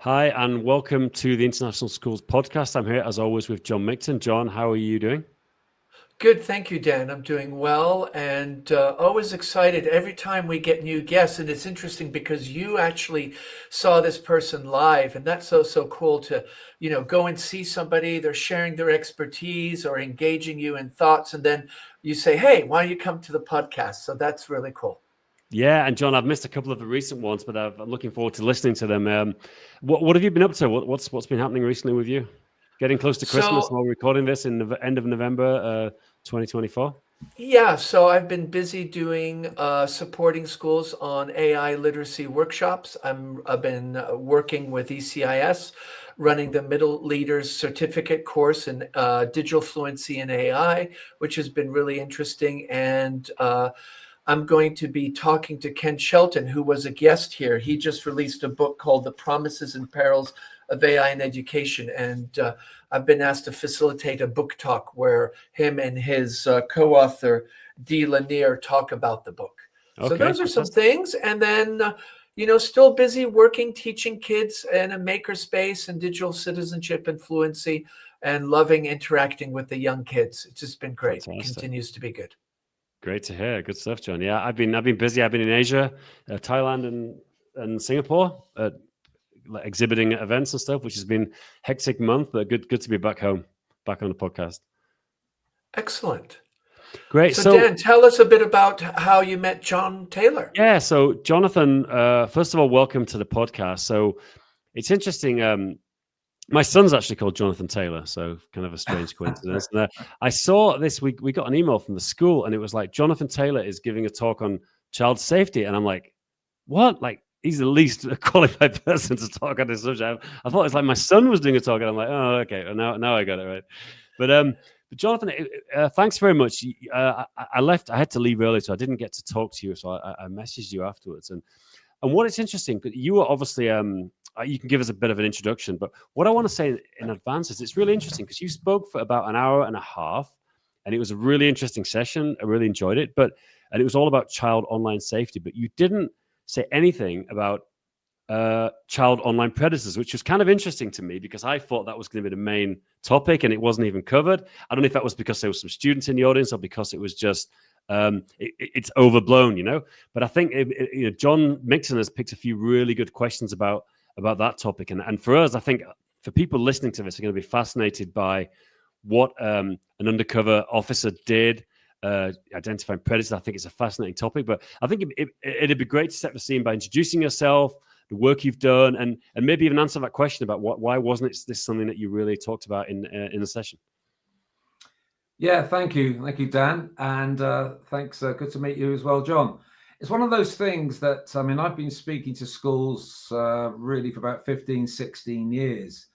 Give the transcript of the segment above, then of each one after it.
Hi, and welcome to the International Schools Podcast. I'm here, as always, with John Micton. John, how are you doing? Good, thank you, Dan. I'm doing well and always excited every time we get new guests. And it's interesting because you actually saw this person live, and that's so cool to, go and see somebody. They're sharing their expertise or engaging you in thoughts, and then you say, "Hey, why don't you come to the podcast?" So that's really cool. Yeah, and John, I've missed a couple of the recent ones, but I'm looking forward to listening to them. What have you been up to? What's been happening recently with you? Getting close to Christmas So while we're recording this in the end of November, 2024. Yeah, so I've been busy doing supporting schools on AI literacy workshops. I've been working with ECIS, running the Middle Leaders Certificate course in digital fluency in AI, which has been really interesting. And I'm going to be talking to Ken Shelton, who was a guest here. He just released a book called The Promises and Perils of AI in Education. And I've been asked to facilitate a book talk where him and his co-author, Dee Lanier, talk about the book. So Okay, those are some fantastic. things. And then, still busy working, teaching kids in a makerspace and digital citizenship and fluency and loving interacting with the young kids. It's just been great. It Fantastic. continues to be good. Great to hear. Good stuff, John. Yeah, I've been busy. I've been in Asia, Thailand, and Singapore, like exhibiting at events and stuff, which has been hectic month, but good to be back home, back on the podcast. Excellent. Great. So, So Dan, tell us a bit about how you met John Taylor. yeah, so Jonathan, first of all, welcome to the podcast. So it's interesting. My son's actually called Jonathan Taylor, so kind of a strange coincidence. And, I saw this week, we got an email from the school, and it was like, Jonathan Taylor is giving a talk on child safety. And I'm like, what? Like, he's the least qualified person to talk on this subject. I thought it's like my son was doing a talk, and I'm like, oh, okay, well, now I got it right. But Jonathan, thanks very much. I had to leave early, so I didn't get to talk to you. So I messaged you afterwards, and what is interesting, you are obviously you can give us a bit of an introduction, but what I want to say in advance is it's really interesting because you spoke for about an hour and a half, and it was a really interesting session. I really enjoyed it, and it was all about child online safety, but you didn't say anything about child online predators, which was kind of interesting to me because I thought that was going to be the main topic, and it wasn't even covered. I don't know if that was because there were some students in the audience or because it was just it's overblown. But I think John Micton has picked a few really good questions about that topic, and for us, I think for people listening to this are going to be fascinated by what an undercover officer did. Identifying predators. I think it's a fascinating topic, but I think it'd be great to set the scene by introducing yourself, the work you've done, and maybe even answer that question about why wasn't this something that you really talked about in the session. Yeah, thank you, Dan, and thanks. Good to meet you as well, John. It's one of those things that I've been speaking to schools really for about 15, 16 years,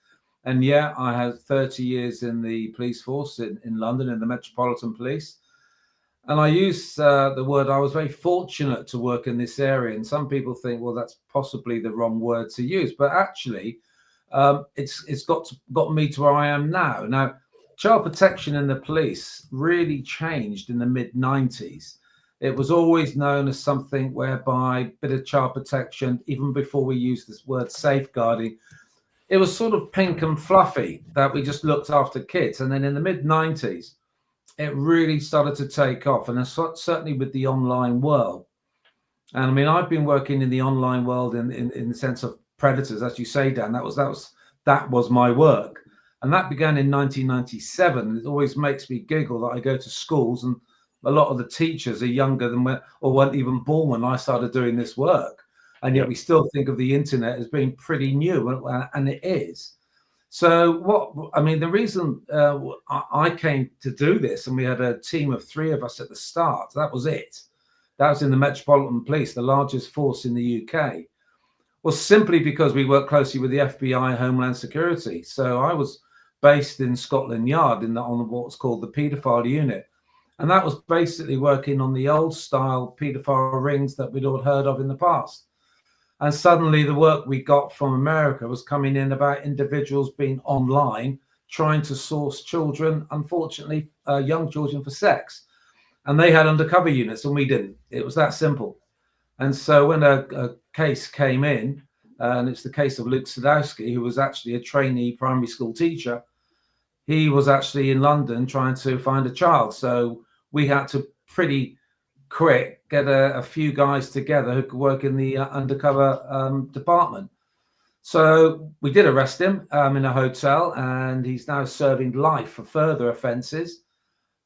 and yeah, I had 30 years in the police force in London in the Metropolitan Police. And I use the word, I was very fortunate to work in this area. And some people think, well, that's possibly the wrong word to use. But actually, it's got me to where I am now. Now, child protection in the police really changed in the mid-90s. It was always known as something whereby a bit of child protection, even before we used this word safeguarding, it was sort of pink and fluffy that we just looked after kids. And then in the mid-90s, it really started to take off, and certainly with the online world. And I've been working in the online world in the sense of predators, as you say, Dan. That was my work, and that began in 1997. It always makes me giggle that I go to schools and a lot of the teachers are younger than or weren't even born when I started doing this work, and yet we still think of the internet as being pretty new, and it is. So the reason I came to do this, and we had a team of 3 of us at the start, that was it. That was in the Metropolitan Police, the largest force in the UK, was simply because we worked closely with the FBI, Homeland Security. So I was based in Scotland Yard on what's called the paedophile unit. And that was basically working on the old style paedophile rings that we'd all heard of in the past. And suddenly the work we got from America was coming in about individuals being online, trying to source children, unfortunately, young children for sex. And they had undercover units and we didn't. It was that simple. And so when a case came in, And it's the case of Luke Sadowski, who was actually a trainee primary school teacher. He was actually in London trying to find a child. So we had to pretty quick get a few guys together who could work in the undercover department. So we did arrest him in a hotel, and he's now serving life for further offences.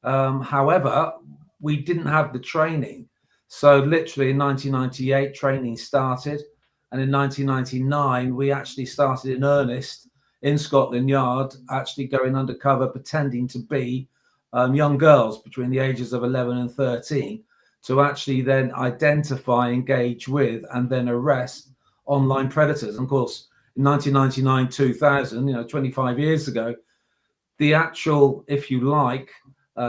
However, we didn't have the training. So literally in 1998, training started. And in 1999, we actually started in earnest in Scotland Yard, actually going undercover, pretending to be young girls between the ages of 11 and 13, to actually then identify, engage with, and then arrest online predators. And of course, in 1999, 2000, 25 years ago, the actual, if you like,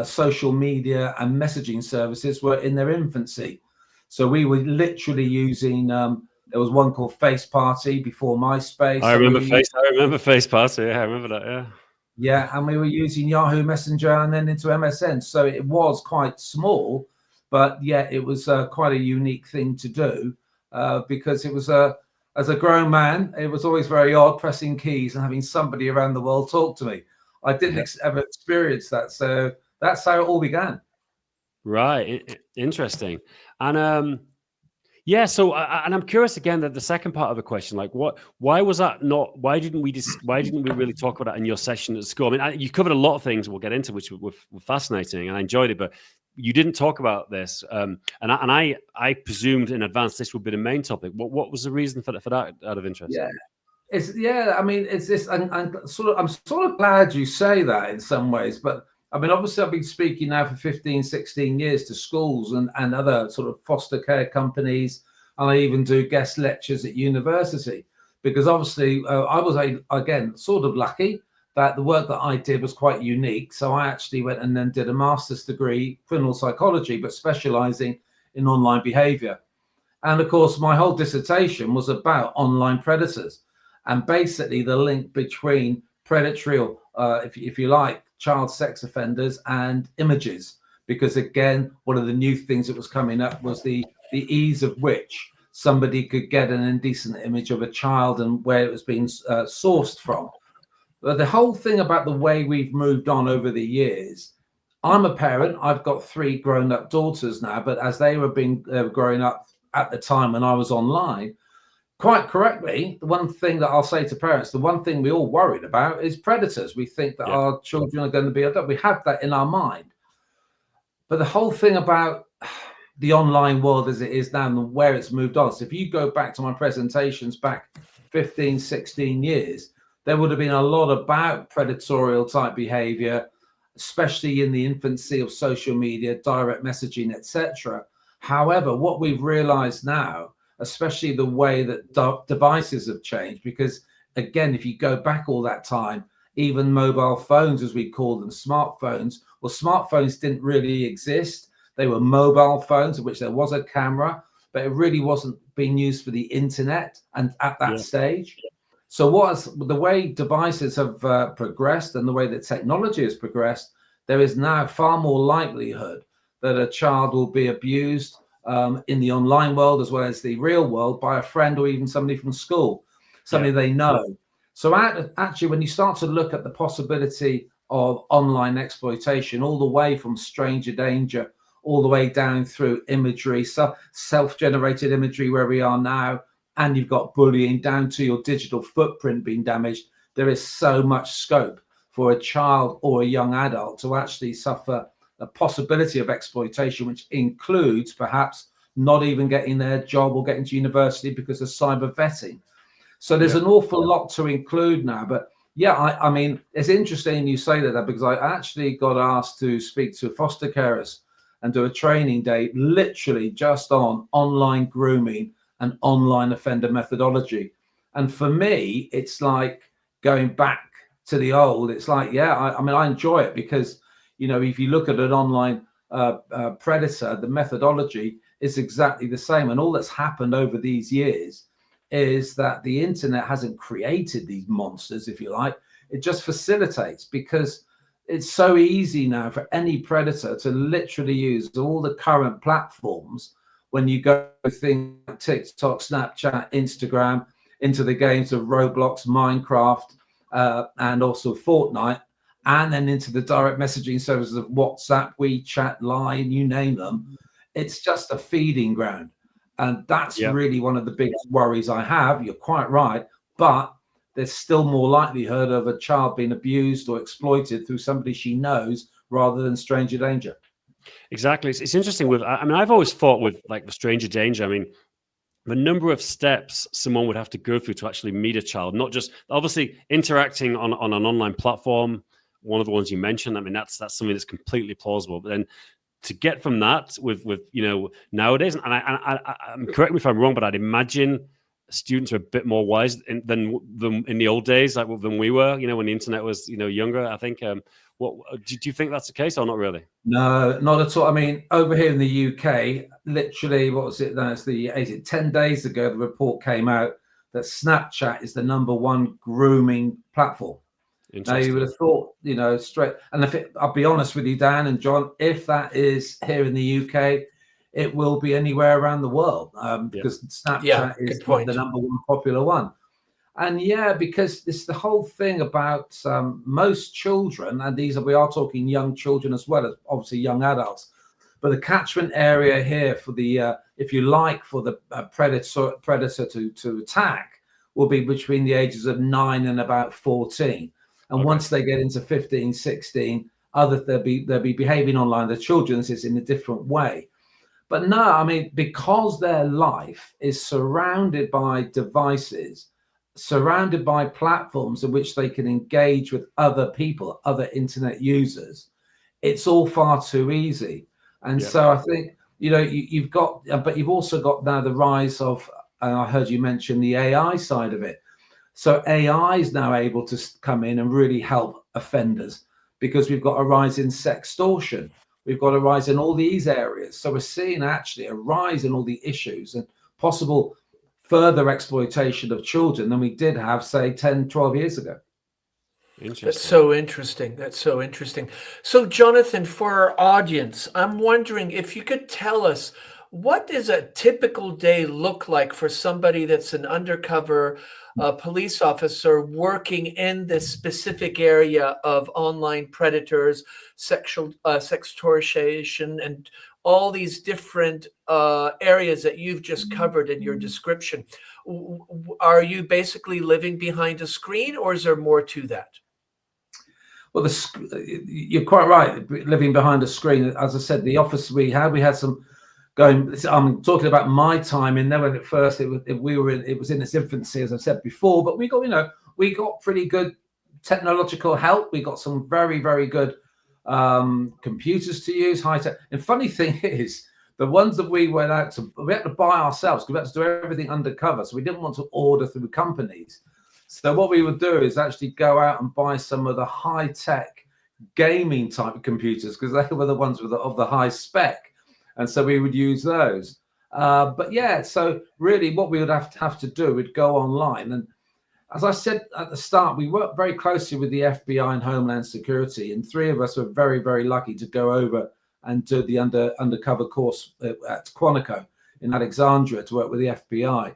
social media and messaging services were in their infancy. So we were literally using, there was one called Face Party before MySpace. I remember Face Party. Yeah, I remember that. Yeah. Yeah, and we were using Yahoo Messenger and then into MSN. So it was quite small, but yeah, it was quite a unique thing to do because it was as a grown man, it was always very odd pressing keys and having somebody around the world talk to me. I didn't ever experience that. So that's how it all began. Right. Interesting. And yeah, so and I'm curious again that the second part of the question, like why was that not, why didn't we really talk about that in your session at school? I mean, you covered a lot of things we'll get into, which were fascinating, and I enjoyed it, but you didn't talk about this. And I presumed in advance this would be the main topic. What was the reason for that out of interest? I mean, it's this, and I'm sort of glad you say that in some ways, but I mean, obviously I've been speaking now for 15, 16 years to schools and other sort of foster care companies, and I even do guest lectures at university, because obviously I was, again, sort of lucky that the work that I did was quite unique. So I actually went and then did a master's degree, criminal psychology, but specialising in online behaviour. And of course, my whole dissertation was about online predators, and basically the link between predatory, or if you like, child sex offenders and images. Because again, one of the new things that was coming up was the ease of which somebody could get an indecent image of a child and where it was being sourced from. But the whole thing about the way we've moved on over the years, I'm a parent. I've got 3 grown-up daughters now, but as they were growing up at the time when I was online, quite correctly, the one thing that I'll say to parents, the one thing we all worried about is predators. We think that our children are going to be adopted. We have that in our mind. But the whole thing about the online world as it is now and where it's moved on. So if you go back to my presentations back 15, 16 years, there would have been a lot about predatorial type behavior, especially in the infancy of social media, direct messaging, etc. However, what we've realized now, especially the way that devices have changed, because again, if you go back all that time, even mobile phones, as we call them, smartphones, well, smartphones didn't really exist. They were mobile phones in which there was a camera, but it really wasn't being used for the internet and at that stage. So the way devices have progressed and the way that technology has progressed, there is now far more likelihood that a child will be abused in the online world as well as the real world by a friend or even somebody from school, somebody they know. So actually, when you start to look at the possibility of online exploitation, all the way from stranger danger, all the way down through imagery, self-generated imagery where we are now, and you've got bullying down to your digital footprint being damaged, there is so much scope for a child or a young adult to actually suffer a possibility of exploitation, which includes perhaps not even getting their job or getting to university because of cyber vetting. So there's an awful lot to include now. But yeah, I mean, it's interesting you say that, because I actually got asked to speak to foster carers and do a training day literally just on online grooming and online offender methodology. And for me, it's like going back to the old. It's like, I mean, I enjoy it because, if you look at an online predator, the methodology is exactly the same. And all that's happened over these years is that the internet hasn't created these monsters, if you like. It just facilitates, because it's so easy now for any predator to literally use all the current platforms. When you go things like TikTok, Snapchat, Instagram, into the games of Roblox, Minecraft, and also Fortnite, and then into the direct messaging services of WhatsApp, WeChat, Line, you name them. It's just a feeding ground. And that's really one of the biggest worries I have. You're quite right. But there's still more likelihood of a child being abused or exploited through somebody she knows rather than stranger danger. Exactly. It's interesting with, I mean, I've always thought with like the stranger danger, I mean, the number of steps someone would have to go through to actually meet a child, not just obviously interacting on an online platform, one of the ones you mentioned. I mean, that's something that's completely plausible. But then to get from that with nowadays, and I'm correct me if I'm wrong, but I'd imagine students are a bit more wise than in the old days, like than we were, when the internet was, younger. I think. What do you think that's the case or not really? No, not at all. I mean, over here in the UK, literally, what was it? That's 10 days ago, the report came out that Snapchat is the #1 grooming platform. Now, you would have thought, straight. And I'll be honest with you, Dan and John, if that is here in the UK, it will be anywhere around the world because Snapchat is the #1 popular one. And because it's the whole thing about most children, and we are talking young children as well as obviously young adults, but the catchment area here for the, if you like, for the predator to attack will be between the ages of 9 and about 14. And once they get into 15, 16, they'll be behaving online. The children's is in a different way. But no, I mean, because their life is surrounded by devices, surrounded by platforms in which they can engage with other people, other internet users, it's all far too easy. And so I think, you've got, but you've also got now the rise of, and I heard you mention the AI side of it. So AI is now able to come in and really help offenders because we've got a rise in sextortion. We've got a rise in all these areas. So we're seeing actually a rise in all the issues and possible further exploitation of children than we did have, say, 10, 12 years ago. That's so interesting. That's so interesting. So, Jonathan, for our audience, I'm wondering if you could tell us, what does a typical day look like for somebody that's an undercover police officer working in this specific area of online predators, sexual sextortion, and all these different areas that you've just covered in your description? Are you basically living behind a screen, or is there more to that? Well, you're quite right. Living behind a screen, as I said, the office we had some going. I'm talking about my time in there when at first it was in its infancy, as I said before. But we got pretty good technological help. We got some very, very good computers to use, high tech. And funny thing is, the ones that we had to buy ourselves because we had to do everything undercover. So we didn't want to order through companies. So what we would do is actually go out and buy some of the high-tech gaming type computers because they were the ones of the high spec, and so we would use those. So really, what we would have to do, we'd go online, and as I said at the start, we worked very closely with the FBI and Homeland Security, and 3 of us were very, very lucky to go over and do the undercover course at Quantico in Alexandria to work with the FBI.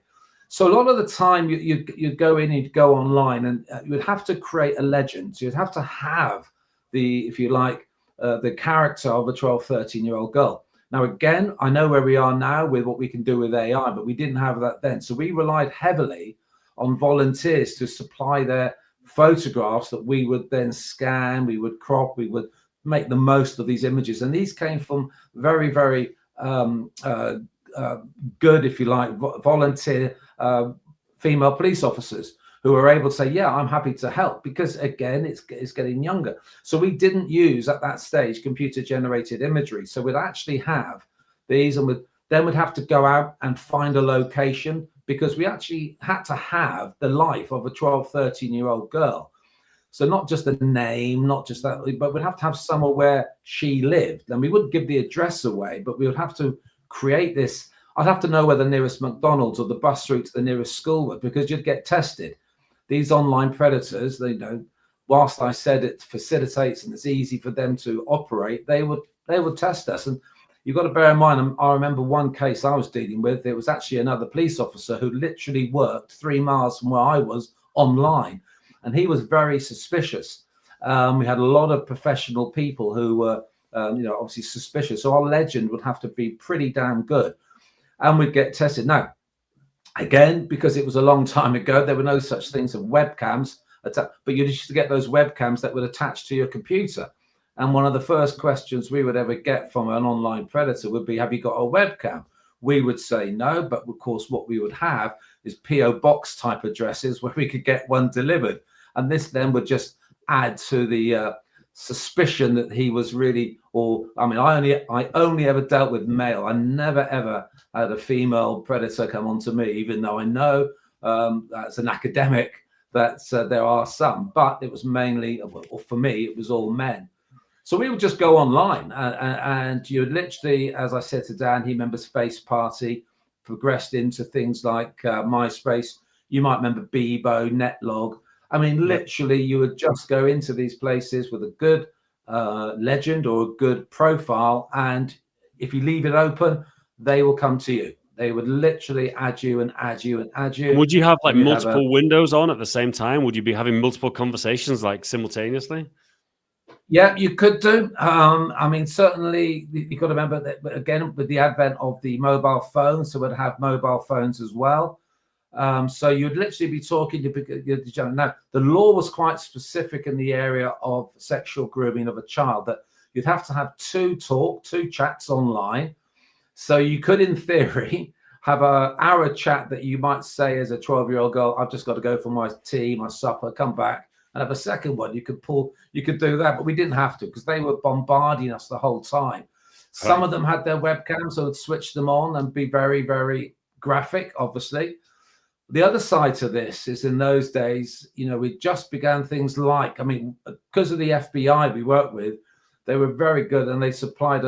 So a lot of the time you'd go in, you'd go online, and you would have to create a legend. So you'd have to have if you like, the character of a 12, 13-year-old girl. Now, again, I know where we are now with what we can do with AI, but we didn't have that then. So we relied heavily on volunteers to supply their photographs that we would then scan, we would crop, we would make the most of these images. And these came from very, very good, if you like, volunteer female police officers who were able to say, yeah, I'm happy to help, because again, it's getting younger. So we didn't use at that stage computer generated imagery. So we'd actually have these, and then we'd have to go out and find a location, because we actually had to have the life of a 12, 13-year-old girl. So not just a name, not just that, but we'd have to have somewhere where she lived. And we wouldn't give the address away, but we would have to create this. I'd have to know where the nearest McDonald's or the bus route to the nearest school was, because you'd get tested. These online predators, whilst I said it facilitates and it's easy for them to operate, they would test us. And you've got to bear in mind, I remember one case I was dealing with. It was actually another police officer who literally worked 3 miles from where I was online, and he was very suspicious. We had a lot of professional people who were, obviously suspicious. So our legend would have to be pretty damn good, and we'd get tested. Now, again, because it was a long time ago, there were no such things as webcams, but you used to get those webcams that would attach to your computer. And one of the first questions we would ever get from an online predator would be, have you got a webcam? We would say no, but of course, what we would have is PO box type addresses where we could get one delivered. And this then would just add to the suspicion that he was really, I only ever dealt with male. I never, ever had a female predator come onto me, even though I know as an academic that there are some, but it was mainly, well, for me, it was all men. So we would just go online and you would literally, as I said to Dan, he remembers Face Party, progressed into things like MySpace. You might remember Bebo, Netlog. I mean, literally, you would just go into these places with a good legend or a good profile. And if you leave it open, they will come to you. They would literally add you and add you and add you. And would you have like multiple windows on at the same time? Would you be having multiple conversations like simultaneously? Yeah, you could do. Certainly you've got to remember that, again, with the advent of the mobile phone, so we'd have mobile phones as well. So you'd literally be talking to the gentleman. Now, the law was quite specific in the area of sexual grooming of a child, that you'd have to have two chats online. So you could, in theory, have an hour chat that you might say as a 12-year-old girl, I've just got to go for my tea, my supper, come back. And have a second one. You could do that, but we didn't have to because they were bombarding us the whole time. Some of them had their webcams, so I'd switch them on and be very, very graphic, obviously. The other side to this is in those days, we just began things like, because of the FBI we worked with, they were very good and they supplied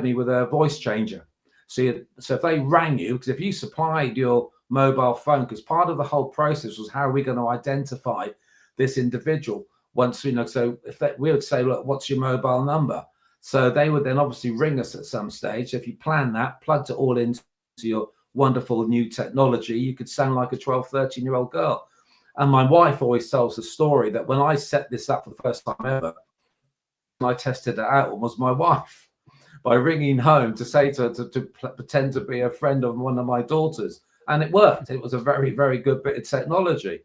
me with a voice changer. So if they rang you, because if you supplied your mobile phone, because part of the whole process was how are we going to identify this individual once so we would say, look, what's your mobile number? So they would then obviously ring us at some stage. If you plan that, plugged it all into your wonderful new technology, you could sound like a 12, 13-year-old girl. And my wife always tells the story that when I set this up for the first time ever, I tested it out was my wife by ringing home to say to her to pretend to be a friend of one of my daughters. And it worked. It was a very, very good bit of technology.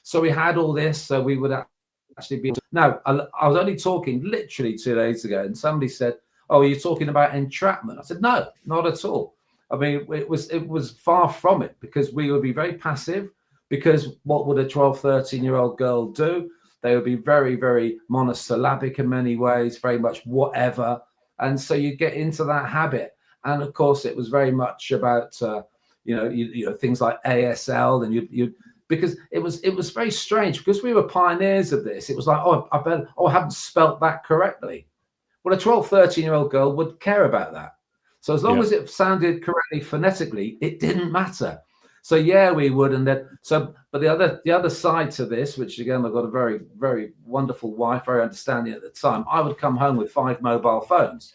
So we had all this, so we would actually be. Now, I was only talking literally 2 days ago, and somebody said, "Oh, you're talking about entrapment?" I said, "No, not at all. It was far from it, because we would be very passive. Because what would a 12, 13-year-old girl do? They would be very, very monosyllabic in many ways, very much whatever, and so you get into that habit. And of course, it was very much about things like ASL, and you." Because it was very strange, because we were pioneers of this. It was like, I haven't spelt that correctly. Well, a 12, 13-year-old girl would care about that. So as long as it sounded correctly phonetically, it didn't matter. So yeah, we would. And then but the other side to this, which again, I've got a very, very wonderful wife, very understanding at the time. I would come home with 5 mobile phones,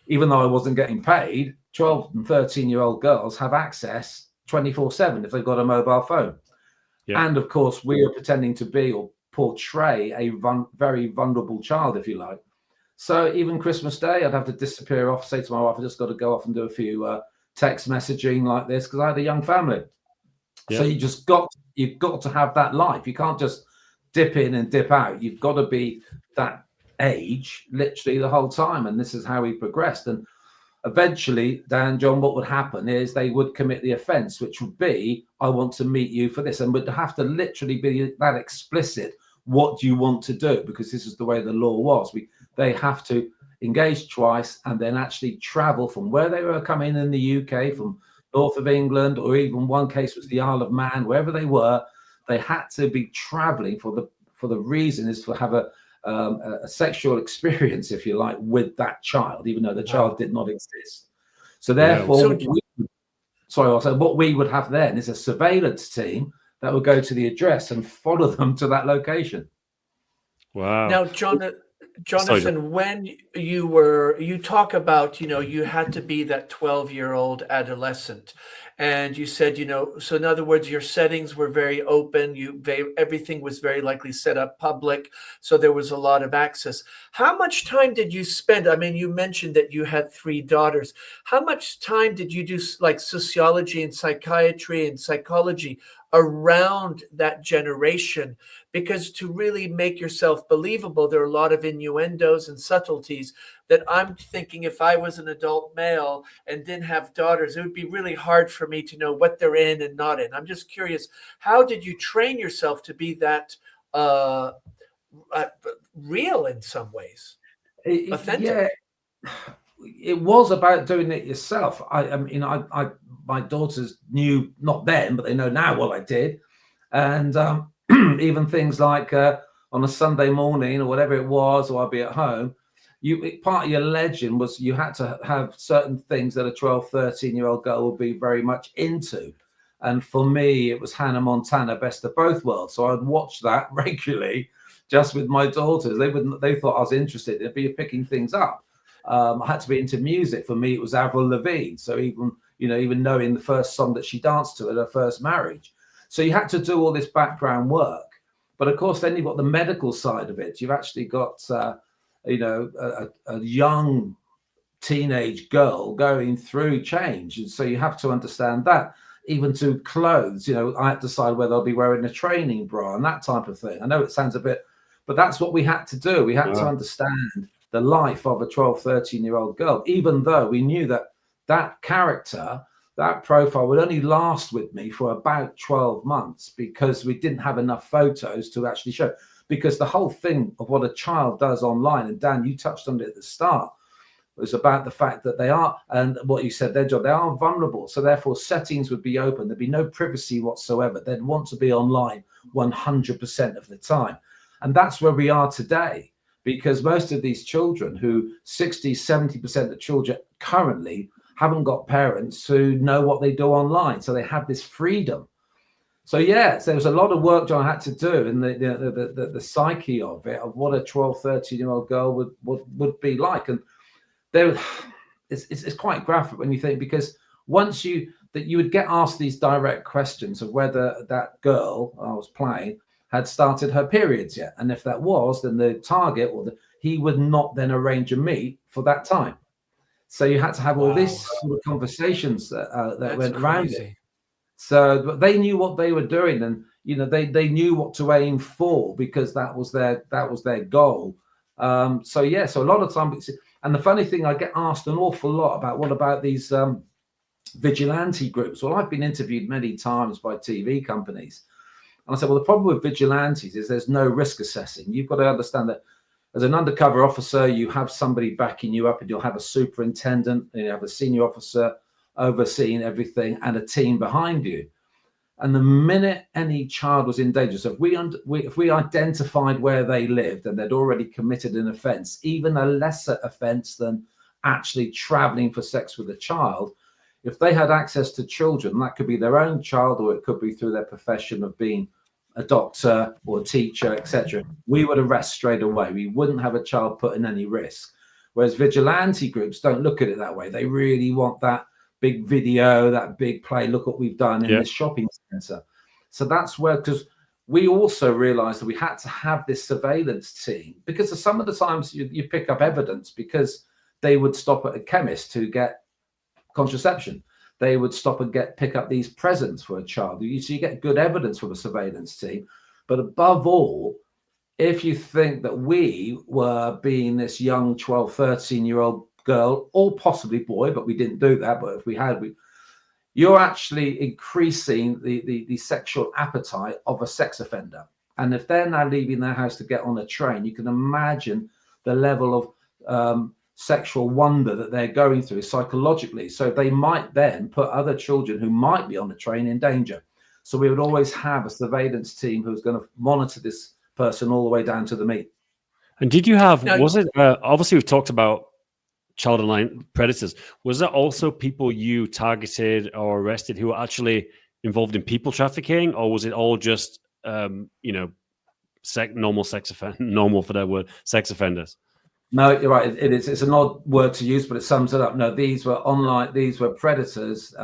even though I wasn't getting paid. 12 and 13-year-old girls have access 24/7 if they've got a mobile phone. Yeah. And of course, we are pretending to be or portray a very vulnerable child, if you like. So even Christmas Day, I'd have to disappear off, say to my wife, I just got to go off and do a few text messaging like this, because I had a young family. Yeah. So you've got to have that life. You can't just dip in and dip out. You've got to be that age literally the whole time. And this is how we progressed. And eventually, Dan, John, what would happen is they would commit the offence, which would be, I want to meet you for this. And would have to literally be that explicit. What do you want to do? Because this is the way the law was. They have to engage twice and then actually travel from where they were coming in the UK, from north of England, or even one case was the Isle of Man, wherever they were. They had to be travelling for the reason is to have a sexual experience, if you like, with that child, even though the child did not exist. So therefore, what we would have then is a surveillance team that would go to the address and follow them to that location. Wow. Now, John, Sorry, John. Jonathan, when you talk about, you had to be that 12-year-old adolescent, and you said, so in other words, your settings were very open. Everything was very likely set up public, so there was a lot of access. How much time did you spend? I mean, you mentioned that you had 3 daughters. How much time did you do like sociology and psychiatry and psychology around that generation? Because to really make yourself believable, there are a lot of innuendos and subtleties that I'm thinking if I was an adult male and didn't have daughters, it would be really hard for me to know what they're in and not in. I'm just curious, how did you train yourself to be that uh, real in some ways, authentic? Yeah, it was about doing it yourself. I mean, my daughters knew not then, but they know now what I did, and even things like on a Sunday morning or whatever it was, or I'll be at home. Part of your legend was you had to have certain things that a 12, 13-year-old girl would be very much into. And for me, it was Hannah Montana, Best of Both Worlds. So I'd watch that regularly just with my daughters. They thought I was interested. They'd be picking things up. I had to be into music. For me, it was Avril Lavigne. So even knowing the first song that she danced to at her first marriage. So you had to do all this background work. But of course, then you've got the medical side of it. You've actually got, a young teenage girl going through change. And so you have to understand that. Even to clothes, I had to decide whether I'll be wearing a training bra and that type of thing. I know it sounds a bit, but that's what we had to do. We had to understand the life of a 12, 13-year-old girl, even though we knew that character, that profile would only last with me for about 12 months because we didn't have enough photos to actually show. Because the whole thing of what a child does online, and Dan, you touched on it at the start, was about the fact that they are, and what you said there, John, they are vulnerable. So therefore settings would be open. There'd be no privacy whatsoever. They'd want to be online 100% of the time. And that's where we are today, because most of these children who 60, 70% of children currently haven't got parents who know what they do online. So they have this freedom. So yeah, so there was a lot of work John had to do in the psyche of it, of what a 12, 13-year-old girl would be like. And it's quite graphic when you think, because once you would get asked these direct questions of whether that girl I was playing had started her periods yet, and if that was, then the target he would not then arrange a meet for that time. So you had to have all these sort of conversations that went around it. So but they knew what they were doing, and they knew what to aim for, because that was their goal. So a lot of time. And the funny thing, I get asked an awful lot about what about these vigilante groups. Well, I've been interviewed many times by TV companies, and I said, well, the problem with vigilantes is there's no risk assessing. You've got to understand that as an undercover officer, you have somebody backing you up, and you'll have a superintendent, and you have a senior officer overseeing everything, and a team behind you. And the minute any child was in danger, so if we identified where they lived and they'd already committed an offence, even a lesser offence than actually travelling for sex with a child, if they had access to children, that could be their own child, or it could be through their profession of being a doctor or a teacher, etc., we would arrest straight away. We wouldn't have a child put in any risk. Whereas vigilante groups don't look at it that way. They really want that big video, that big play, look what we've done in this shopping center. So that's where, because we also realized that we had to have this surveillance team, because some of the times you pick up evidence, because they would stop at a chemist to get contraception. They would stop and pick up these presents for a child. So you get good evidence from a surveillance team. But above all, if you think that we were being this young 12, 13-year-old girl, or possibly boy, but we didn't do that. But if we had, you're actually increasing the sexual appetite of a sex offender. And if they're now leaving their house to get on a train, you can imagine the level of sexual wonder that they're going through psychologically. So they might then put other children who might be on the train in danger. So we would always have a surveillance team who's going to monitor this person all the way down to the meet. And did you have, was it, obviously we've talked about child online predators. Was there also people you targeted or arrested who were actually involved in people trafficking, or was it all just, normal sex offenders? No, you're right. It is. It's an odd word to use, but it sums it up. No, these were online. These were predators.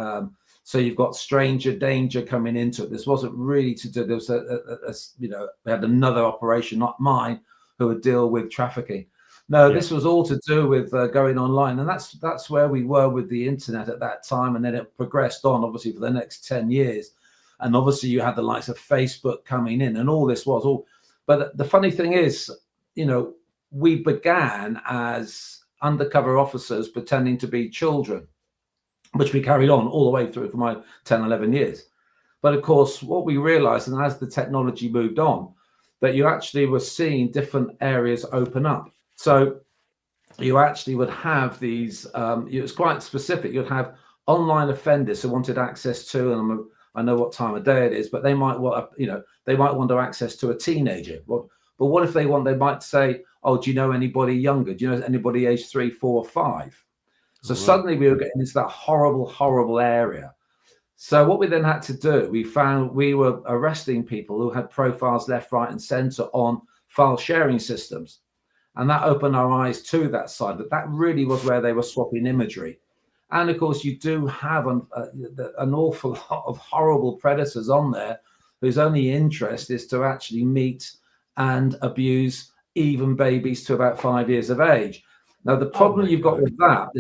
So you've got stranger danger coming into it. This wasn't really to do. There was we had another operation, not mine, who would deal with trafficking. No, this was all to do with going online, and that's where we were with the internet at that time. And then it progressed on, obviously, for the next 10 years. And obviously, you had the likes of Facebook coming in, and all this was all. But the funny thing is, we began as undercover officers pretending to be children, which we carried on all the way through for my 10, 11 years. But of course, what we realized, and as the technology moved on, that you actually were seeing different areas open up. So you actually would have these, it was quite specific. You'd have online offenders who wanted access to, and I know what time of day it is, but they might want, they might want to access to a teenager. But what if they might say, oh, do you know anybody younger? Do you know anybody age 3, 4, 5? So suddenly we were getting into that horrible, horrible area. So what we then had to do, we were arresting people who had profiles left, right, and center on file sharing systems. And that opened our eyes to that side, that really was where they were swapping imagery. And of course, you do have an awful lot of horrible predators on there whose only interest is to actually meet and abuse even babies to about 5 years of age. Now, the problem you've got with that,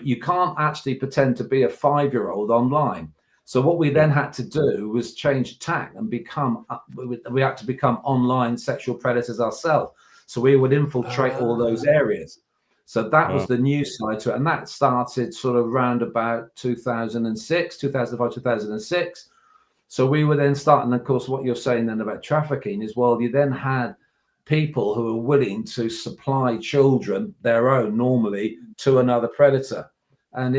you can't actually pretend to be a 5-year-old online. So what we then had to do was change tack and we had to become online sexual predators ourselves. So we would infiltrate all those areas. So that was the new side to it. And that started sort of around about 2005, 2006. So we were then starting, of course, what you're saying then about trafficking is, well, you then had people who were willing to supply children, their own normally, to another predator. And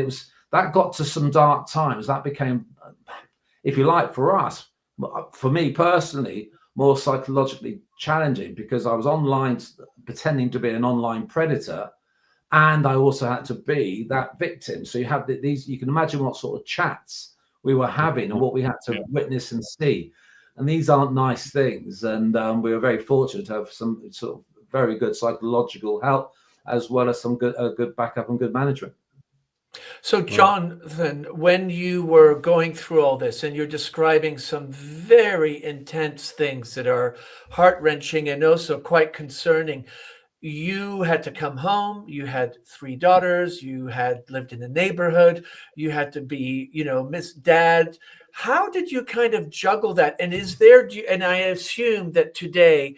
that got to some dark times. That became, if you like, for us, for me personally, more psychologically challenging, because I was online pretending to be an online predator, and I also had to be that victim. So you have these, you can imagine what sort of chats we were having and what we had to witness and see. And these aren't nice things. And we were very fortunate to have some sort of very good psychological help, as well as some good backup and good management. So, Jonathan, when you were going through all this and you're describing some very intense things that are heart-wrenching and also quite concerning, you had to come home, you had 3 daughters, you had lived in a neighborhood, you had to be, Miss Dad. How did you kind of juggle that? And and I assume that today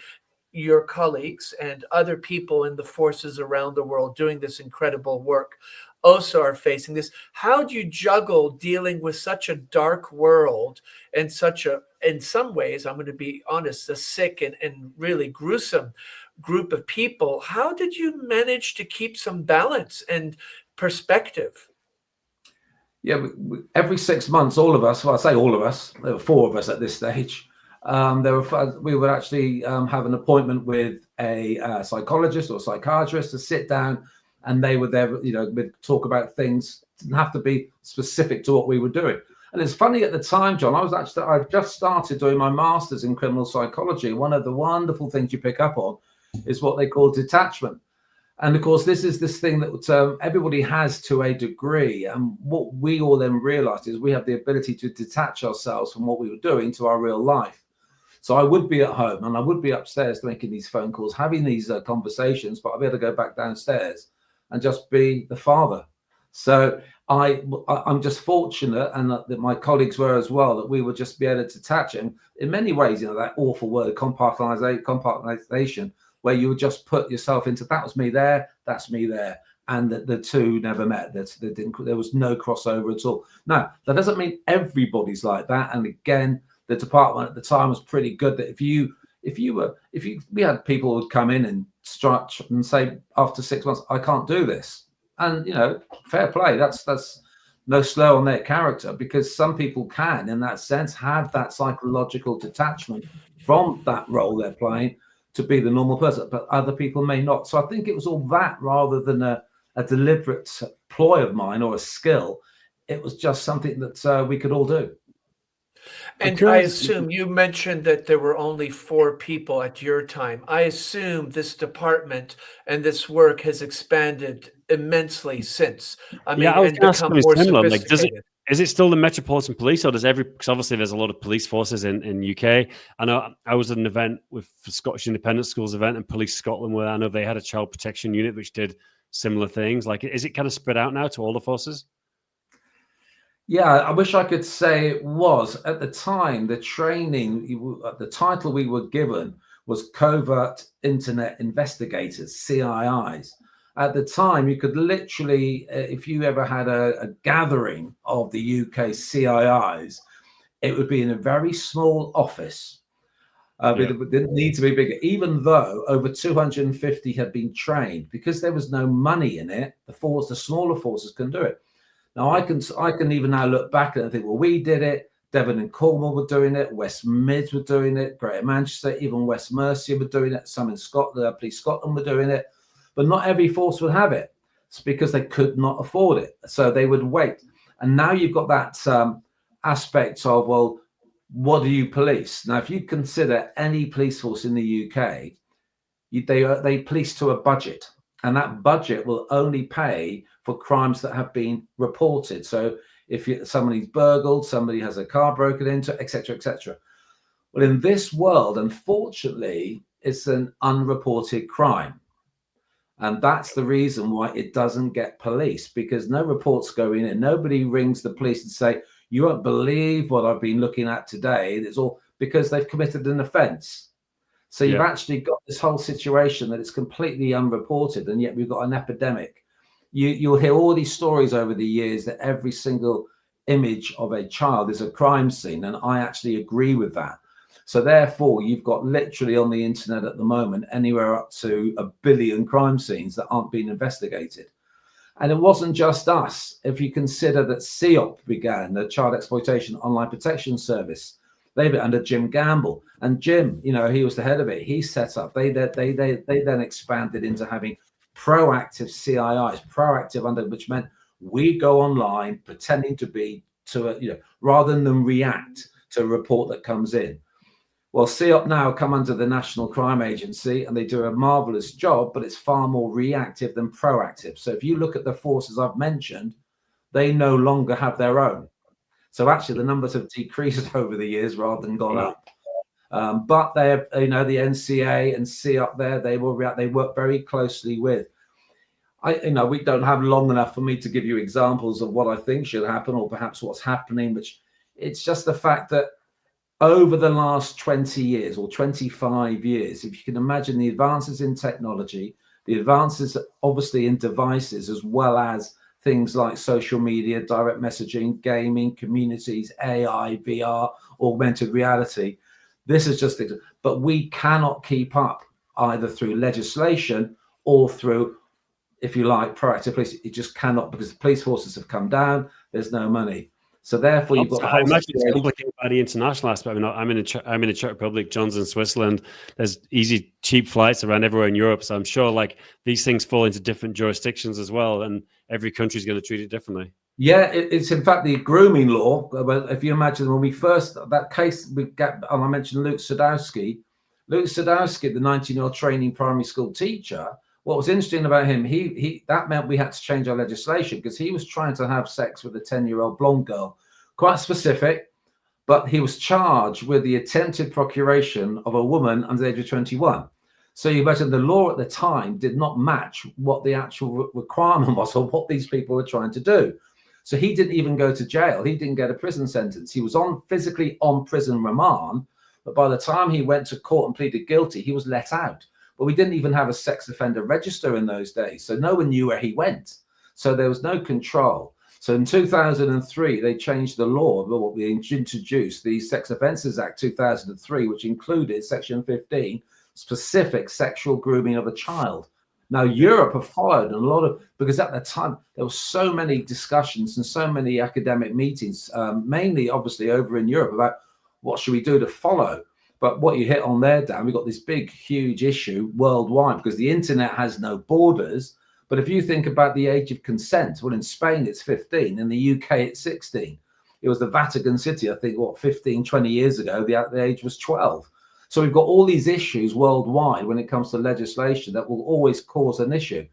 your colleagues and other people in the forces around the world doing this incredible work also are facing this. How do you juggle dealing with such a dark world and in some ways, I'm going to be honest, a sick and really gruesome group of people? How did you manage to keep some balance and perspective? Yeah, every 6 months, all of us, well, I say all of us, there were 4 of us at this stage, we would actually have an appointment with a psychologist or psychiatrist to sit down, and they would we'd talk about things. It didn't have to be specific to what we were doing. And it's funny, at the time, John, I just started doing my master's in criminal psychology. One of the wonderful things you pick up on is what they call detachment. And of course, this is this thing that everybody has to a degree. And what we all then realized is we have the ability to detach ourselves from what we were doing to our real life. So I would be at home and I would be upstairs making these phone calls, having these conversations, but I'd be able to go back downstairs and just be the father. So I'm just fortunate, and that my colleagues were as well, that we would just be able to detach it. And in many ways, that awful word, compartmentalization, where you would just put yourself into, that was me there, that's me there. And the two never met. There was no crossover at all. Now, that doesn't mean everybody's like that. And again, the department at the time was pretty good, that we had people who would come in and stretch and say, after 6 months, I can't do this. And, fair play. That's no slow on their character, because some people can, in that sense, have that psychological detachment from that role they're playing to be the normal person, but other people may not. So I think it was all that, rather than a deliberate ploy of mine or a skill. It was just something that we could all do. And I Because assume you mentioned that there were only 4 people at your time. I assume this department and this work has expanded immensely since. I yeah, mean, I was and going to ask become something more similar. Like, sophisticated. is it still the Metropolitan Police, or does because obviously there's a lot of police forces in UK. I know I was at an event with the Scottish Independent Schools event, and Police Scotland, where I know they had a child protection unit which did similar things. Like, is it kind of spread out now to all the forces? Yeah, I wish I could say it was. At the time, the training, the title we were given was Covert Internet Investigators, CIIs. At the time, you could literally, if you ever had a gathering of the UK CIIs, it would be in a very small office. It didn't need to be bigger, even though over 250 had been trained, because there was no money in it. The smaller forces can do it. Now I can even now look back and think, well, we did it. Devon and Cornwall were doing it. West Mids were doing it. Greater Manchester, even West Mercia were doing it. Some in Scotland, Police Scotland were doing it, but not every force would have it. It's because they could not afford it, so they would wait. And now you've got that aspect of, well, what do you police? Now, if you consider any police force in the UK, they police to a budget, and that budget will only pay for crimes that have been reported. So if somebody's burgled, somebody has a car broken into, etc., etc. Well, in this world, unfortunately, it's an unreported crime. And that's the reason why it doesn't get policed, because no reports go in and nobody rings the police and say, you won't believe what I've been looking at today. It's all because they've committed an offense. So you've actually got this whole situation that it's completely unreported, and yet we've got an epidemic. You'll hear all these stories over the years that every single image of a child is a crime scene, and I actually agree with that. So therefore, you've got literally on the internet at the moment anywhere up to 1 billion crime scenes that aren't being investigated. And it wasn't just us. If you consider that CEOP began, the Child Exploitation Online Protection Service, they were under Jim Gamble, and Jim, he was the head of it. He set up. They then expanded into having proactive CIIs, which meant we go online pretending to be rather than react to a report that comes in. Well, CEOP now come under the National Crime Agency, and they do a marvelous job, but it's far more reactive than proactive. So if you look at the forces I've mentioned, they no longer have their own. So actually, the numbers have decreased over the years rather than gone up. But they have, the NCA and CEOP there, they work very closely with. We don't have long enough for me to give you examples of what I think should happen, or perhaps what's happening, which it's just the fact that over the last 20 years or 25 years, if you can imagine the advances in technology, the advances obviously in devices, as well as things like social media, direct messaging, gaming, communities, AI, VR, augmented reality. This is just, but we cannot keep up either through legislation or through, if you like, proactive police. It just cannot, because the police forces have come down. There's no money. So therefore, you've got the whole. I imagine it's complicated by the international aspect. I mean, I'm in the Czech Republic, John's in Switzerland. There's easy, cheap flights around everywhere in Europe. So I'm sure like these things fall into different jurisdictions as well, and every country is going to treat it differently. Yeah, it's in fact the grooming law. If you imagine when we first, that case, I mentioned Luke Sadowski, the 19-year-old training primary school teacher. What was interesting about him, that meant we had to change our legislation, because he was trying to have sex with a 10-year-old blonde girl, quite specific, but he was charged with the attempted procuration of a woman under the age of 21. So you imagine the law at the time did not match what the actual requirement was, or what these people were trying to do. So he didn't even go to jail. He didn't get a prison sentence. He was physically on prison remand, but by the time he went to court and pleaded guilty, he was let out. But we didn't even have a sex offender register in those days, so no one knew where he went. So there was no control. So in 2003, they changed the law. We introduced the Sex Offences Act 2003, which included Section 15, specific sexual grooming of a child. Now, Europe have followed, and because at the time there were so many discussions and so many academic meetings, mainly obviously over in Europe, about what should we do to follow. But what you hit on there, Dan, we've got this big, huge issue worldwide, because the internet has no borders. But if you think about the age of consent, well, in Spain, it's 15. In the UK, it's 16. It was the Vatican City, I think, 15, 20 years ago, the age was 12. So we've got all these issues worldwide when it comes to legislation that will always cause an issue.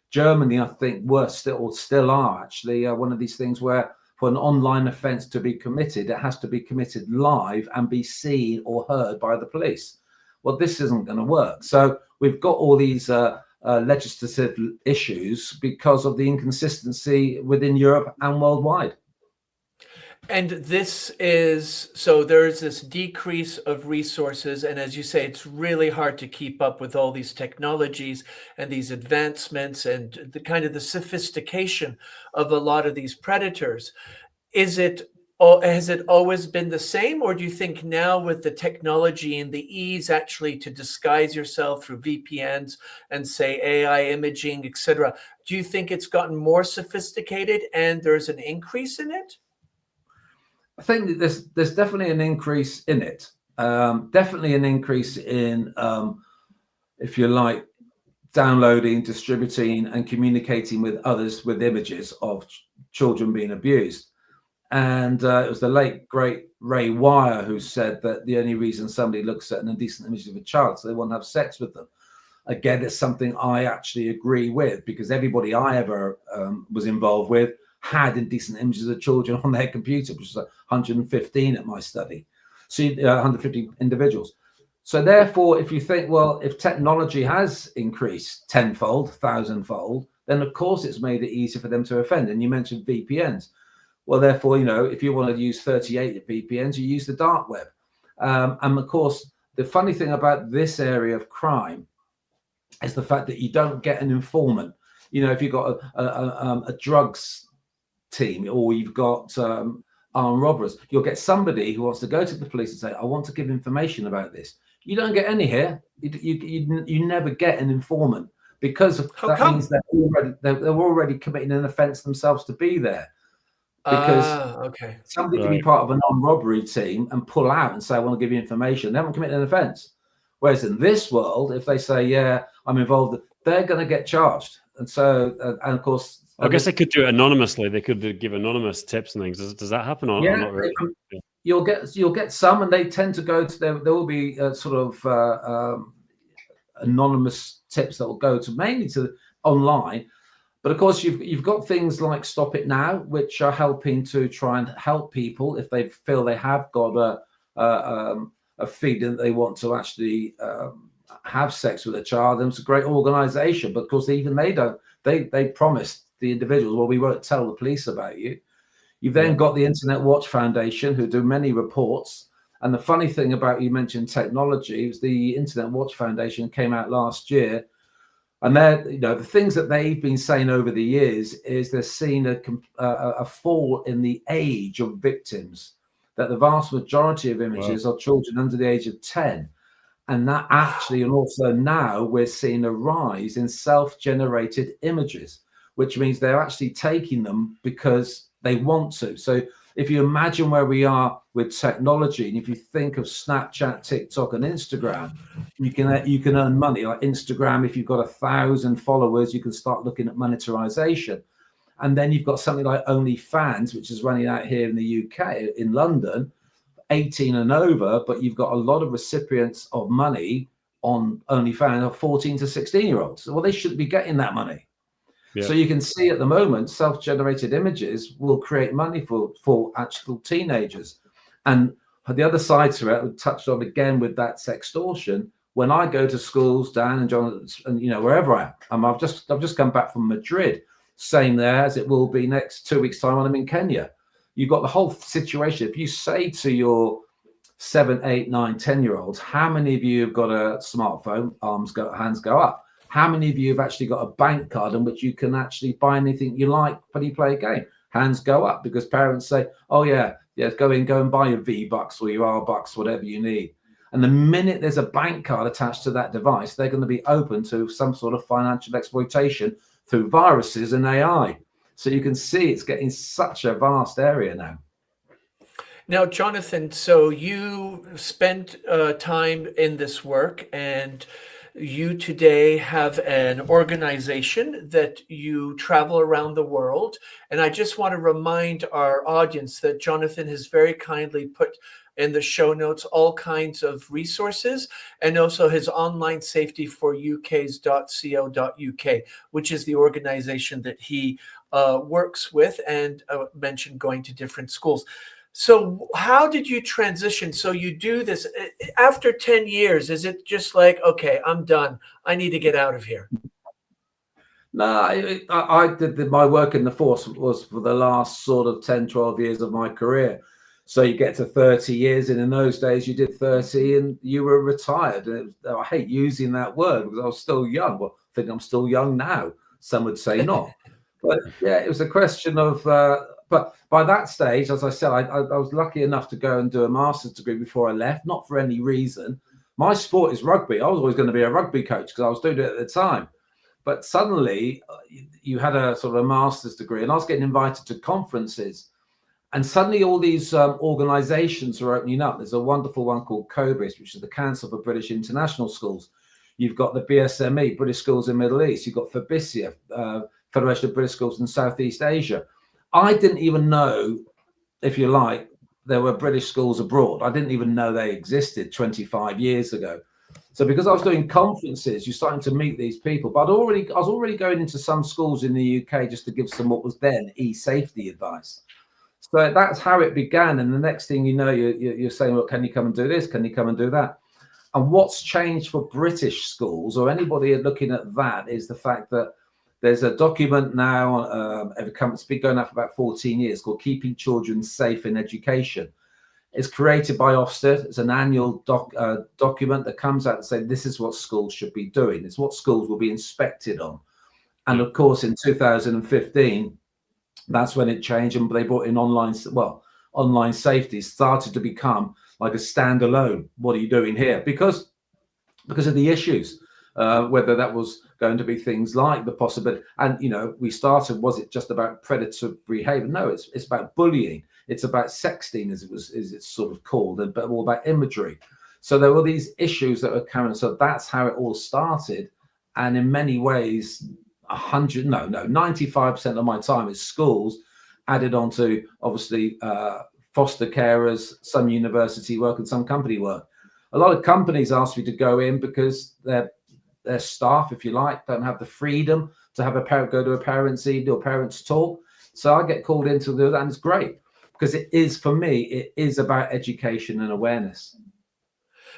Germany, I think, still are actually one of these things where for an online offence to be committed, it has to be committed live and be seen or heard by the police. Well, this isn't going to work. So we've got all these legislative issues because of the inconsistency within Europe and worldwide. And this is, so there's this decrease of resources. And as you say, it's really hard to keep up with all these technologies and these advancements and the kind of the sophistication of a lot of these predators. Has it always been the same, or do you think now with the technology and the ease actually to disguise yourself through VPNs and say AI imaging, etc., do you think it's gotten more sophisticated and there's an increase in it? I think that there's definitely an increase in it. Definitely an increase in, if you like, downloading, distributing, and communicating with others with images of children being abused. And it was the late, great Ray Wire who said that the only reason somebody looks at an indecent image of a child is so they want to have sex with them. Again, it's something I actually agree with, because everybody I ever was involved with had indecent images of children on their computer, which was 115 at my study. So 150 individuals. So therefore, if you think, well, if technology has increased tenfold, thousandfold, then of course it's made it easier for them to offend. And you mentioned VPNs. Well, therefore, if you want to use 38 VPNs, you use the dark web. And of course, the funny thing about this area of crime is the fact that you don't get an informant. If you've got a drugs team, or you've got armed robbers, you'll get somebody who wants to go to the police and say, I want to give information about this. You don't get any here. You never get an informant, because that means they're already committing an offence themselves to be there. Because somebody can be part of an armed robbery team and pull out and say, I want to give you information. They haven't committed an offence. Whereas in this world, if they say, yeah, I'm involved, they're going to get charged. And so, and of course, I guess they could do it anonymously. They could give anonymous tips and things. Does that happen or not really? You'll get some, and they tend to go to there will be sort of anonymous tips that will go to mainly to online. But of course, you've got things like Stop It Now, which are helping to try and help people if they feel they have got a feeling that they want to actually have sex with a child. And it's a great organisation, but of course, even they promised the individuals, well, we won't tell the police about you. You've then got the Internet Watch Foundation, who do many reports. And the funny thing about, you mentioned technology, was the Internet Watch Foundation came out last year. And the things that they've been saying over the years is they're seeing a fall in the age of victims, that the vast majority of images are children under the age of 10. And that actually, and also now we're seeing a rise in self-generated images, which means they're actually taking them because they want to. So if you imagine where we are with technology, and if you think of Snapchat, TikTok, and Instagram, you can earn money. Like Instagram, if you've got 1,000 followers, you can start looking at monetization. And then you've got something like OnlyFans, which is running out here in the UK, in London, 18 and over, but you've got a lot of recipients of money on OnlyFans of 14 to 16-year-olds. Well, they shouldn't be getting that money. So you can see at the moment, self-generated images will create money for actual teenagers. And the other side to it, we touched on again with that sextortion. When I go to schools, Dan and John, and wherever I am, I've just come back from Madrid. Same there, as it will be next 2 weeks' time when I'm in Kenya. You've got the whole situation. If you say to your 7, 8, 9, 10-year-olds, how many of you have got a smartphone? Hands go up. How many of you have actually got a bank card in which you can actually buy anything you like when you play a game? Hands go up, because parents say, oh yeah, go and buy your V-Bucks or your R-Bucks, whatever you need. And the minute there's a bank card attached to that device, they're going to be open to some sort of financial exploitation through viruses and AI. So you can see it's getting such a vast area now. Now, Jonathan, so you spent time in this work, and you today have an organization that you travel around the world. And I just want to remind our audience that Jonathan has very kindly put in the show notes all kinds of resources, and also his online safety for UKs.co.uk, which is the organization that he works with, and mentioned going to different schools. So how did you transition? So you do this after 10 years. Is it just like, okay, I'm done, I need to get out of here? No, I did my work in the force was for the last sort of 10, 12 years of my career. So you get to 30 years, and in those days you did 30 and you were retired. And I hate using that word because I was still young. Well, I think I'm still young now. Some would say not. But yeah, it was a question of, but by that stage, as I said, I was lucky enough to go and do a master's degree before I left, not for any reason. My sport is rugby. I was always going to be a rugby coach because I was doing it at the time. But suddenly you had a sort of a master's degree, and I was getting invited to conferences. And suddenly all these organizations are opening up. There's a wonderful one called COBIS, which is the Council for British International Schools. You've got the BSME, British Schools in Middle East. You've got FABISIA, Federation of British Schools in Southeast Asia. I didn't even know, if you like, there were British schools abroad. I didn't even know they existed 25 years ago. So because I was doing conferences, you're starting to meet these people. But I was already going into some schools in the UK just to give some what was then e-safety advice. So that's how it began. And the next thing you know, you're saying, well, can you come and do this? Can you come and do that? And what's changed for British schools or anybody looking at that is the fact that there's a document now, it's been going on for about 14 years, called Keeping Children Safe in Education. It's created by Ofsted. It's an annual document that comes out and says this is what schools should be doing. It's what schools will be inspected on. And of course, in 2015, that's when it changed, and they brought in online safety started to become like a standalone. What are you doing here? Because of the issues, whether that was going to be things like the possibility. And we started. Was it just about predator behavior? No, it's about bullying. It's about sexting, as it's sort of called, but all about imagery. So there were these issues that were coming. So that's how it all started. And in many ways, 95% of my time is schools, added on to obviously foster carers, some university work and some company work. A lot of companies ask me to go in because their staff, if you like, don't have the freedom to have a parent go to a parents' evening or parents' talk. So I get called in to do that, and it's great because it is, for me, it is about education and awareness.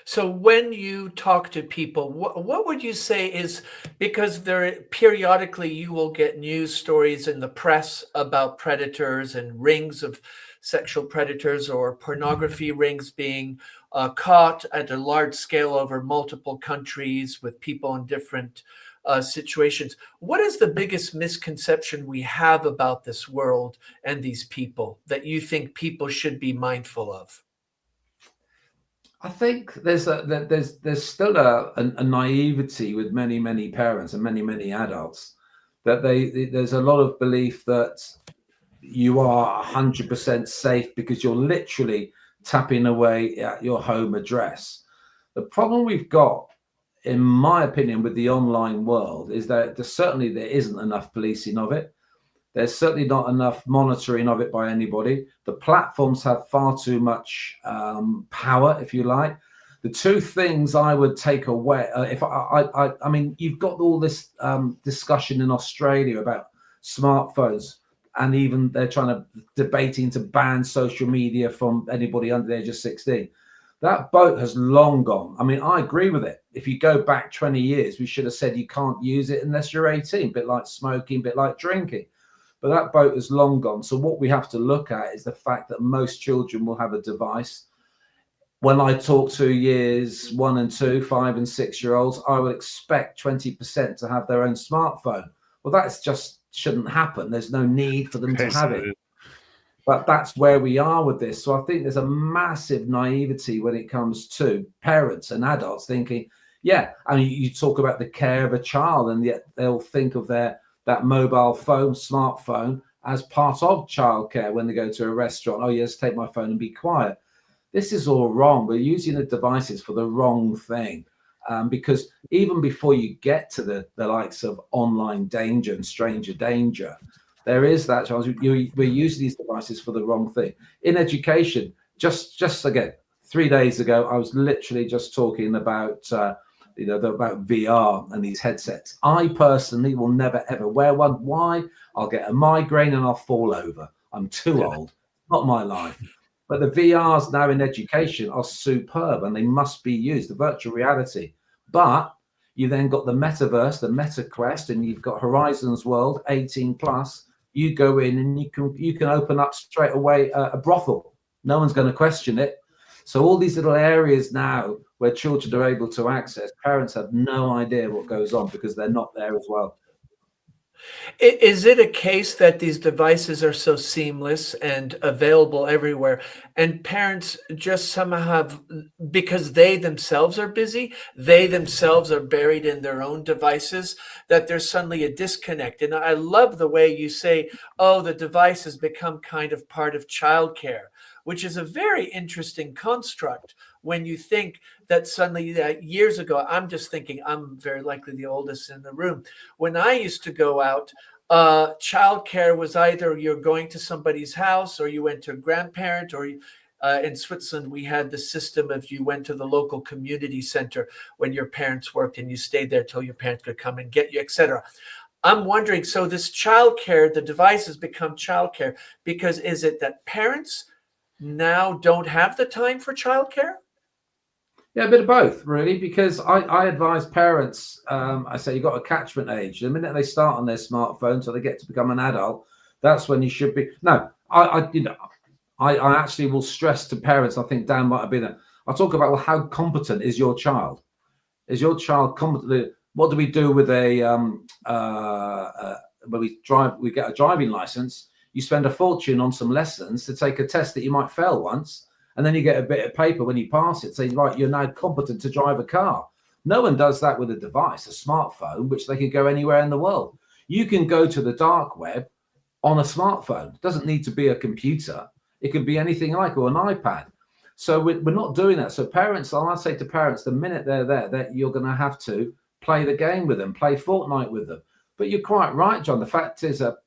So when you talk to people, what would you say is, because periodically you will get news stories in the press about predators and rings of sexual predators or pornography rings being caught at a large scale over multiple countries with people in different situations. What is the biggest misconception we have about this world and these people that you think people should be mindful of? I think there's still a naivety with many parents and many adults that there's a lot of belief that you are 100% safe because you're literally tapping away at your home address. The problem we've got, in my opinion, with the online world is that there isn't enough policing of it. There's certainly not enough monitoring of it by anybody. The platforms have far too much power, if you like. The two things I would take away, I mean, you've got all this discussion in Australia about smartphones, and even they're debating to ban social media from anybody under the age of 16. That boat has long gone. I mean, I agree with it. If you go back 20 years, we should have said you can't use it unless you're 18, a bit like smoking, a bit like drinking. But that boat has long gone. So what we have to look at is the fact that most children will have a device. When I talk to years 1 and 2, 5 and 6 year olds, I would expect 20% to have their own smartphone. Well, that's just shouldn't happen. There's no need for them to have it. But that's where we are with this. So I think there's a massive naivety when it comes to parents and adults thinking, yeah, I mean, you talk about the care of a child, and yet they'll think of that mobile phone, smartphone, as part of childcare when they go to a restaurant. Oh, yes, take my phone and be quiet. This is all wrong. We're using the devices for the wrong thing. because even before you get to the likes of online danger and stranger danger, there is that chance we're using these devices for the wrong thing. In education, just again, 3 days ago, I was literally just talking about about VR and these headsets. I personally will never ever wear one. Why? I'll get a migraine and I'll fall over. I'm too old. Not my life. But the VRs now in education are superb and they must be used, the virtual reality. But you then got the metaverse, the Meta Quest, and you've got Horizons World 18 plus. You go in and you can open up straight away a brothel. No one's going to question it. So all these little areas now where children are able to access, parents have no idea what goes on because they're not there as well. Is it a case that these devices are so seamless and available everywhere, and parents just somehow have, because they themselves are busy, they themselves are buried in their own devices, that there's suddenly a disconnect? And I love the way you say, oh, the device has become kind of part of childcare, which is a very interesting construct when you think that suddenly years ago, I'm just thinking, I'm very likely the oldest in the room. When I used to go out, childcare was either you're going to somebody's house or you went to a grandparent, or in Switzerland, we had the system of you went to the local community center when your parents worked and you stayed there till your parents could come and get you, etc. I'm wondering, so this childcare, the device has become childcare because is it that parents now don't have the time for childcare? Yeah, a bit of both, really, because I advise parents, I say you've got a catchment age. The minute they start on their smartphone till they get to become an adult, that's when you should be. No, I actually will stress to parents, I think Dan might have been there. I talk about, well, how competent is your child? Is your child competent? What do we do with when we get a driving license? You spend a fortune on some lessons to take a test that you might fail once. And then you get a bit of paper when you pass it saying, right, you're now competent to drive a car. No one does that with a device, a smartphone, which they can go anywhere in the world. You can go to the dark web on a smartphone. It doesn't need to be a computer. It can be anything like, or an iPad. So we're not doing that. So parents, I'll say to parents, the minute they're there, that you're going to have to play the game with them, play Fortnite with them. But you're quite right, John. The fact is a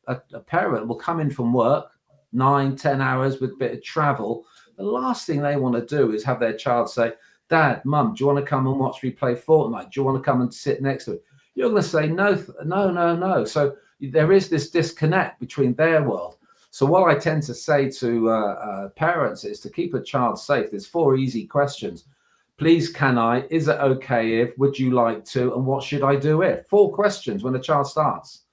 parent will come in from work, 9-10 hours with a bit of travel. The last thing they want to do is have their child say, Dad, Mum, do you want to come and watch me play Fortnite? Do you want to come and sit next to it? You're going to say, no. So there is this disconnect between their world. So what I tend to say to parents is to keep a child safe. There's 4 easy questions. Please, can I? Is it okay if? Would you like to? And what should I do if? 4 questions when the child starts.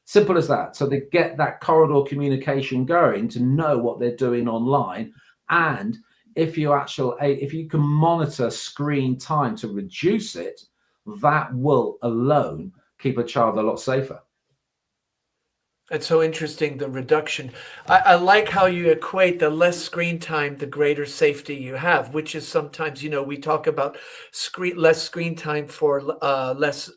Simple as that. So they get that corridor communication going to know what they're doing online. And if you can monitor screen time to reduce it, that will alone keep a child a lot safer. It's so interesting, the reduction. I like how you equate the less screen time, the greater safety you have, which is sometimes, we talk about less screen time for less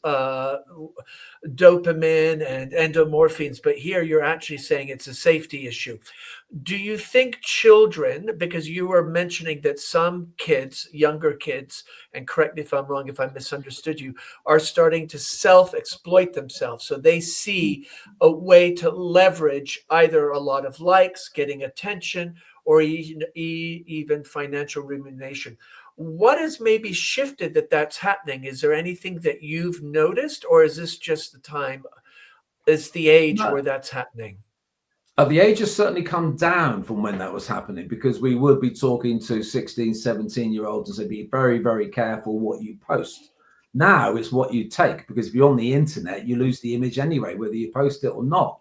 dopamine and endomorphines, but here you're actually saying it's a safety issue. Do you think children, because you were mentioning that some kids, younger kids, and correct me if I'm wrong, if I misunderstood you, are starting to self-exploit themselves. So they see a way to leverage either a lot of likes, getting attention, or even financial remuneration. What has maybe shifted that's happening? Is there anything that you've noticed, or is this just the age where that's happening? The age has certainly come down from when that was happening, because we would be talking to 16, 17-year-olds and say, be very, very careful what you post. Now it's what you take, because if you're on the internet, you lose the image anyway, whether you post it or not.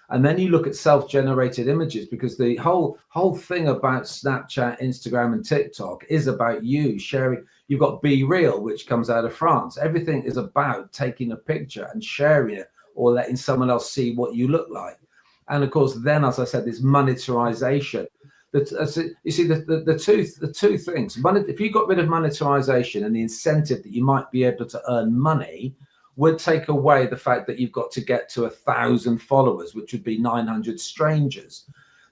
And then you look at self-generated images, because the whole thing about Snapchat, Instagram, and TikTok is about you sharing. You've got Be Real, which comes out of France. Everything is about taking a picture and sharing it, or letting someone else see what you look like. And of course, then, as I said, this monetization. You see, the two things. If you got rid of monetization and the incentive that you might be able to earn money, would take away the fact that you've got to get to 1,000 followers, which would be 900 strangers.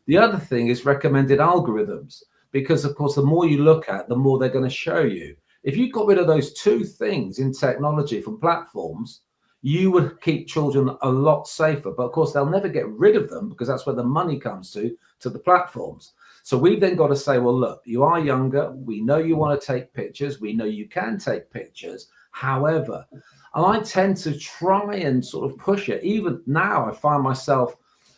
The other thing is recommended algorithms, because of course, the more you look at, the more they're going to show you. If you got rid of those two things in technology from platforms, you would keep children a lot safer. But of course, they'll never get rid of them because that's where the money comes to the platforms. So we've then got to say, well, look, you are younger. We know you want to take pictures. We know you can take pictures. However, and I tend to try and sort of push it. Even now, I find myself,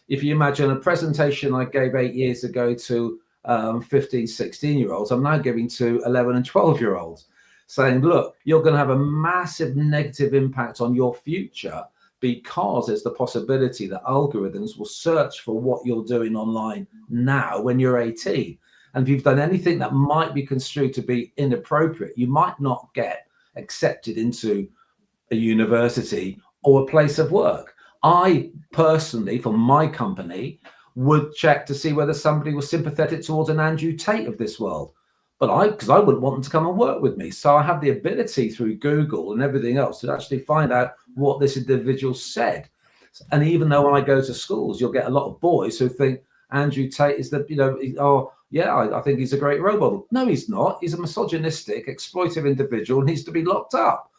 if you imagine a presentation I gave 8 years ago to 15, 16-year-olds, I'm now giving to 11 and 12-year-olds, saying, look, you're going to have a massive negative impact on your future because there's the possibility that algorithms will search for what you're doing online now when you're 18. And if you've done anything that might be construed to be inappropriate, you might not get accepted into a university or a place of work. I personally, for my company, would check to see whether somebody was sympathetic towards an Andrew Tate of this world. But because I wouldn't want them to come and work with me. So I have the ability through Google and everything else to actually find out what this individual said. And even though I go to schools, you'll get a lot of boys who think Andrew Tate is the, oh, yeah, I think he's a great role model. No, he's not. He's a misogynistic, exploitive individual and needs to be locked up.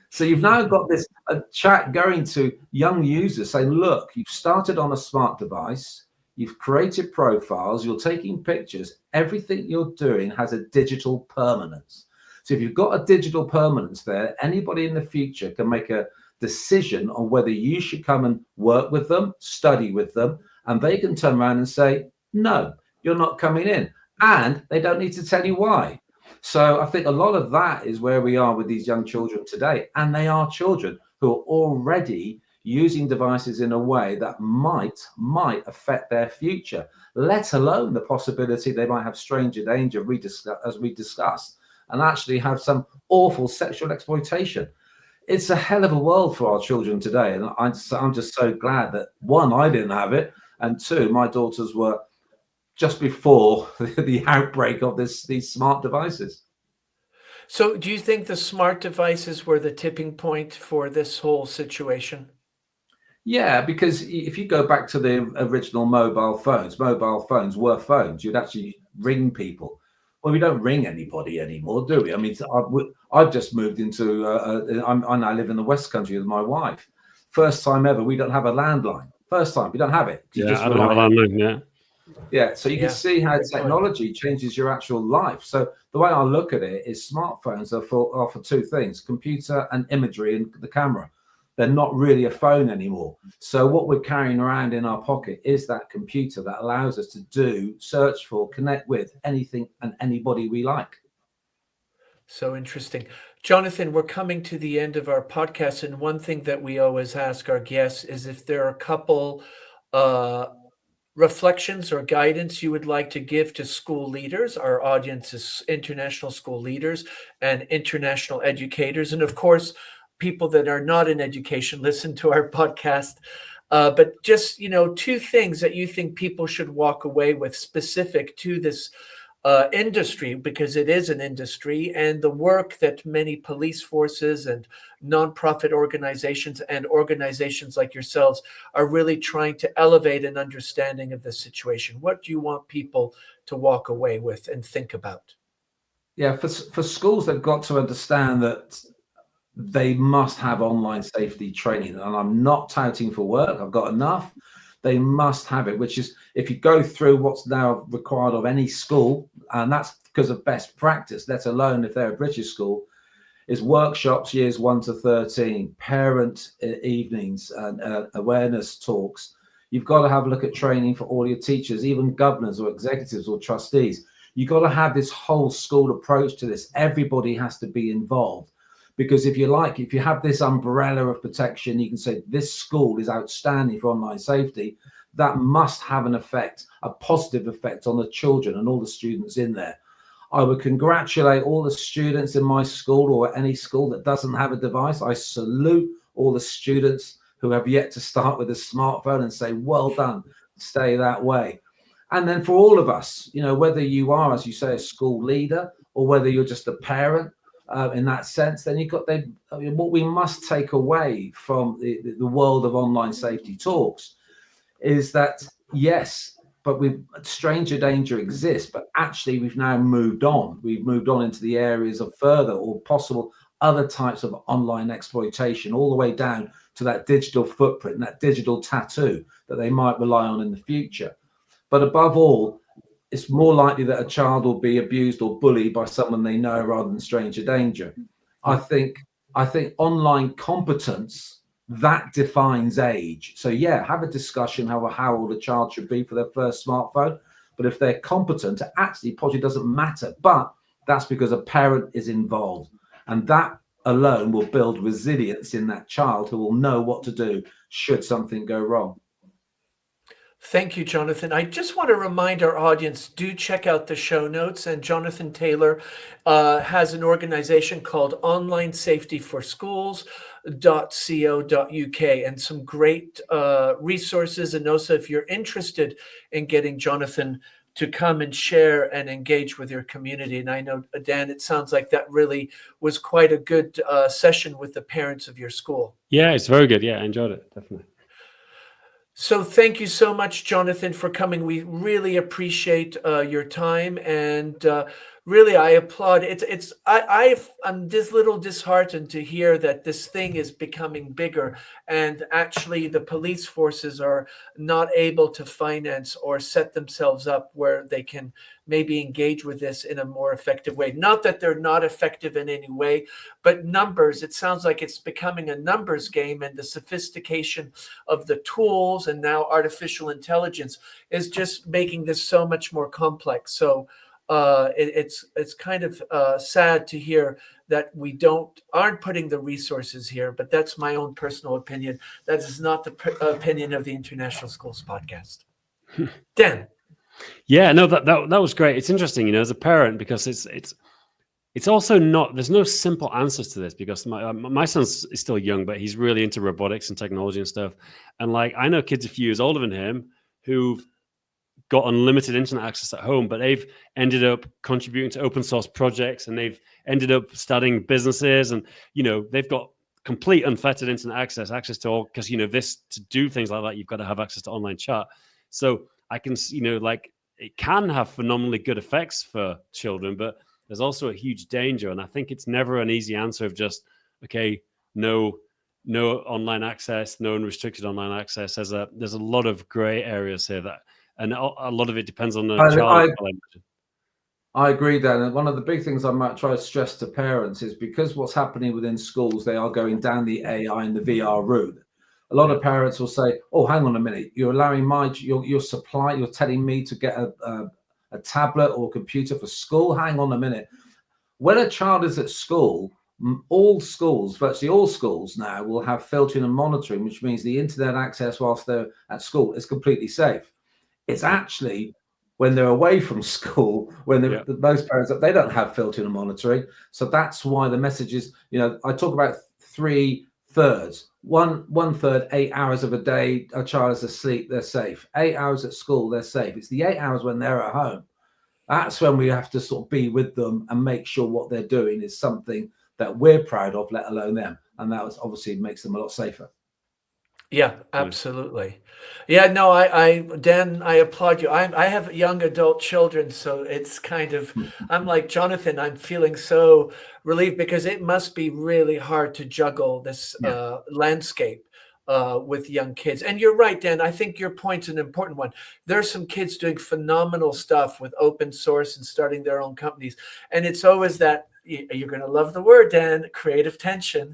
So you've now got this chat going to young users saying, look, you've started on a smart device. You've created profiles, you're taking pictures, everything you're doing has a digital permanence. So if you've got a digital permanence there, anybody in the future can make a decision on whether you should come and work with them, study with them, and they can turn around and say, no, you're not coming in. And they don't need to tell you why. So I think a lot of that is where we are with these young children today. And they are children who are already using devices in a way that might affect their future, let alone the possibility they might have stranger danger, as we discussed, and actually have some awful sexual exploitation. It's a hell of a world for our children today. And I'm just so glad that, one, I didn't have it, and two, my daughters were just before the outbreak of these smart devices. So do you think the smart devices were the tipping point for this whole situation? Yeah, because if you go back to the original mobile phones were phones. You'd actually ring people. Well, we don't ring anybody anymore, do we? I mean, I've just moved into, I now live in the West Country with my wife. First time ever, we don't have a landline. First time, we don't have it. Yeah, I don't have a landline, yeah. Yeah, so you can see how technology changes your actual life. So the way I look at it is smartphones are for two things, computer and imagery and the camera. They're not really a phone anymore. So what we're carrying around in our pocket is that computer that allows us to search for, connect with anything and anybody we like. So interesting. Jonathan, we're coming to the end of our podcast. And one thing that we always ask our guests is if there are a couple reflections or guidance you would like to give to school leaders. Our audience is international school leaders and international educators. And of course, people that are not in education listen to our podcast. But just, two things that you think people should walk away with specific to this industry, because it is an industry, and the work that many police forces and nonprofit organizations and organizations like yourselves are really trying to elevate an understanding of the situation. What do you want people to walk away with and think about? Yeah, for schools, they've got to understand that they must have online safety training. And I'm not touting for work. I've got enough. They must have it, which is, if you go through what's now required of any school, and that's because of best practice, let alone if they're a British school, is workshops years 1 to 13, parent evenings and awareness talks. You've got to have a look at training for all your teachers, even governors or executives or trustees. You've got to have this whole school approach to this. Everybody has to be involved. Because if you have this umbrella of protection, you can say this school is outstanding for online safety. That must have an effect, a positive effect on the children and all the students in there. I would congratulate all the students in my school or any school that doesn't have a device. I salute all the students who have yet to start with a smartphone and say, well done, stay that way. And then for all of us, whether you are, as you say, a school leader or whether you're just a parent, in that sense, then what we must take away from the world of online safety talks is that, yes, but stranger danger exists, but actually we've now moved on. We've moved on into the areas of further or possible other types of online exploitation, all the way down to that digital footprint, that digital tattoo that they might rely on in the future. But above all, it's more likely that a child will be abused or bullied by someone they know rather than stranger danger. I think online competence, that defines age. So yeah, have a discussion how old a child should be for their first smartphone. But if they're competent, it actually probably doesn't matter. But that's because a parent is involved. And that alone will build resilience in that child who will know what to do should something go wrong. Thank you, Jonathan. I just want to remind our audience, do check out the show notes. And Jonathan Taylor has an organization called Online Safety for Schools.co.uk, and some great resources. And also, if you're interested in getting Jonathan to come and share and engage with your community. And I know, Dan, it sounds like that really was quite a good session with the parents of your school. Yeah, it's very good. Yeah, I enjoyed it, definitely. So thank you so much, Jonathan, for coming. We really appreciate your time, and really, I applaud. I'm this little disheartened to hear that this thing is becoming bigger, and actually, the police forces are not able to finance or set themselves up where they can maybe engage with this in a more effective way. Not that they're not effective in any way, but numbers. It sounds like it's becoming a numbers game, and the sophistication of the tools and now artificial intelligence is just making this so much more complex. So it's kind of sad to hear that we aren't putting the resources here, but that's my own personal opinion. That is not the opinion of the International Schools Podcast. Dan. Yeah, no, that was great. It's interesting, as a parent, because it's also not, there's no simple answers to this, because my son is still young, but he's really into robotics and technology and stuff. And like, I know kids a few years older than him who've got unlimited internet access at home, but they've ended up contributing to open source projects, and they've ended up starting businesses, and they've got complete unfettered internet access to all, because this, to do things like that, you've got to have access to online chat. So I can, like, it can have phenomenally good effects for children, but there's also a huge danger. And I think it's never an easy answer of just, okay, no online access, no unrestricted online access. There's a lot of gray areas here, and a lot of it depends on the child. I agree, Dan. And one of the big things I might try to stress to parents is, because what's happening within schools, they are going down the AI and the VR route. A lot of parents will say, "Oh, hang on a minute! You're allowing you're telling me to get a tablet or a computer for school? Hang on a minute! When a child is at school, virtually all schools now will have filtering and monitoring, which means the internet access whilst they're at school is completely safe. It's actually when they're away from school, most parents, they don't have filtering and monitoring. So that's why the message is, I talk about 3/3. One third, 8 hours of a day, a child is asleep, they're safe. 8 hours at school, they're safe. It's the 8 hours when they're at home. That's when we have to sort of be with them and make sure what they're doing is something that we're proud of, let alone them. And that obviously makes them a lot safer. Yeah, absolutely. Yeah, no, Dan, I applaud you. I have young adult children, so it's kind of, I'm like Jonathan, I'm feeling so relieved, because it must be really hard to juggle this landscape with young kids. And you're right, Dan, I think your point's an important one. There's some kids doing phenomenal stuff with open source and starting their own companies. And it's always that, you're going to love the word, Dan, creative tension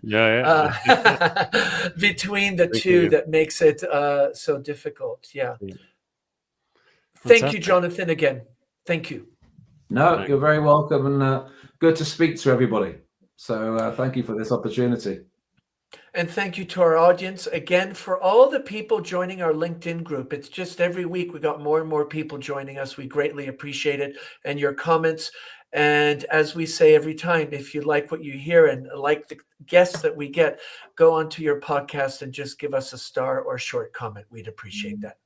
between the two that makes it so difficult. Yeah. Thank you, Jonathan, again. Thank you. No, you're very welcome, and good to speak to everybody. So thank you for this opportunity. And thank you to our audience again, for all the people joining our LinkedIn group. It's just every week we got more and more people joining us. We greatly appreciate it, and your comments. And as we say every time, if you like what you hear and like the guests that we get, go onto your podcast and just give us a star or a short comment. We'd appreciate that.